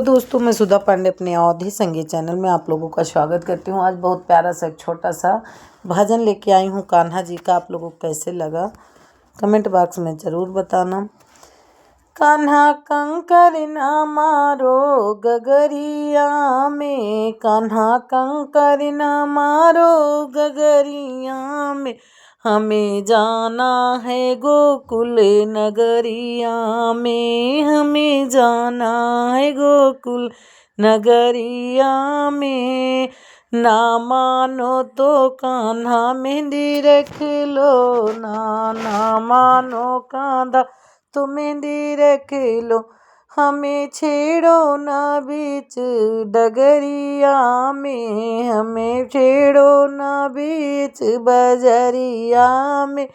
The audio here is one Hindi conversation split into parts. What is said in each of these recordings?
तो दोस्तों, मैं सुधा पांडे अपने अवधि संगीत चैनल में आप लोगों का स्वागत करती हूँ। आज बहुत प्यारा सा एक छोटा सा भजन लेके आई हूँ कान्हा जी का। आप लोगों को कैसे लगा कमेंट बॉक्स में ज़रूर बताना। कान्हा कंकर न मारो गगरिया में, कान्हा कंकर न मारो गगरिया में, हमें जाना है गोकुल नगरिया में, हमें जाना है गोकुल नगरिया में। ना मानो तो कान्हा मेहंदी रख लो, ना मानो कान्हा तो मेहंदी रख लो, हमें छेड़ो ना बीच डगरिया में, हमें छेड़ो ना बीच बजरिया में,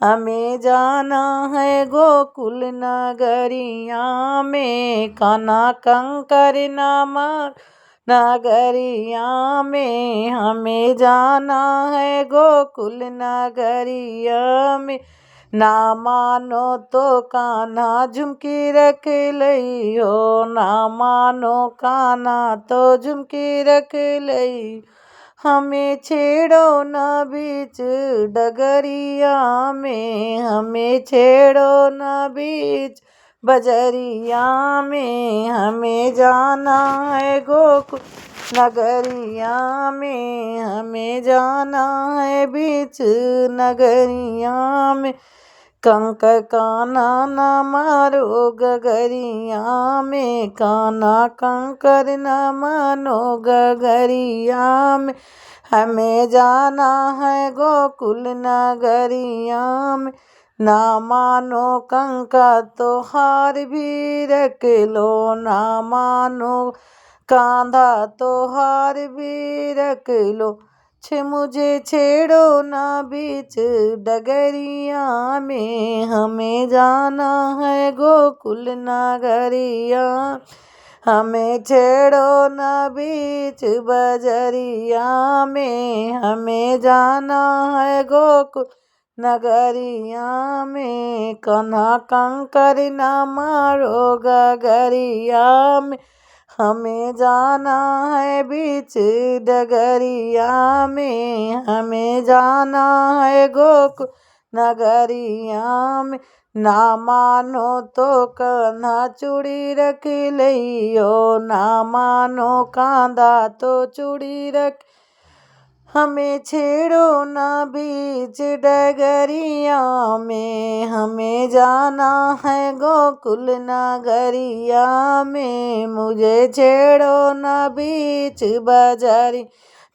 हमें जाना है गोकुल नगरिया में। कान्हा कंकर न मार नगरिया में, हमें जाना है गोकुल नगरिया में। ना मानो तो कान्हा झुमकी रख लियो, ना मानो कान्हा तो झुमकी रख लियो, हमें छेड़ो ना बीच डगरिया में, हमें छेड़ो ना बीच बजरिया में, हमें जाना है गोकुल नगरिया में, हमें जाना है बीच नगरिया में। कंकर कान्हा न मारो गगरिया में, कान्हा कंकर न मानो गगरिया में, हमें जाना है गोकुल नगरिया में। ना मानो कंका तो हार भी रख लो, ना मानो कांधा तो हार भी रख लो, मुझे छेड़ो ना बीच डगरिया में, हमें जाना है गोकुल नगरिया, हमें छेड़ो ना बीच बजरिया में, हमें जाना है गोकुल नगरिया में। कान्हा कंकर न मारो गगरिया में, हमें जाना है बीच डगरिया में, हमें जाना है गोकुल नगरिया में। ना मानो तो कान्हा चूड़ी रख लियो, ना मानो कांधा तो चूड़ी रख, हमें छेड़ो ना बीच डगरिया में, हमें जाना है गोकुल नगरिया में। मुझे छेड़ो ना बीच बजरी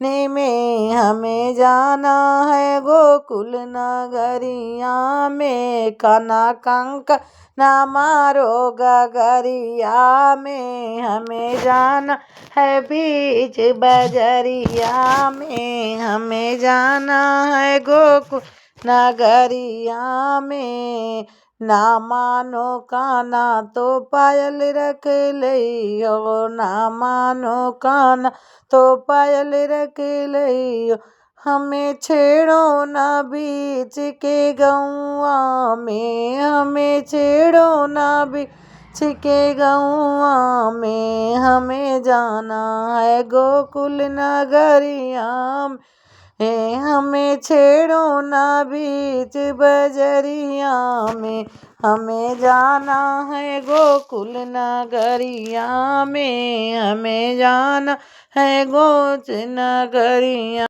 में, हमें जाना है गोकुल नगरिया में। कान्हा कंकर न मारो गगरिया में, हमें जाना है बीच बजरिया में, हमें जाना है गोकुल नगरिया में। ना मानो कान्हा तो पायल रख लियो, ना मानो कान्हा तो पायल रख लियो, हमें छेड़ो ना बीच के गौआ में, हमें छेड़ो ना बीच के गौआ में, हमें जाना है गोकुल नगरिया में, हमें छेड़ो ना बीच बजरिया में, हमें जाना है गोकुल नगरिया में, हमें जाना है गोकुल नगरिया।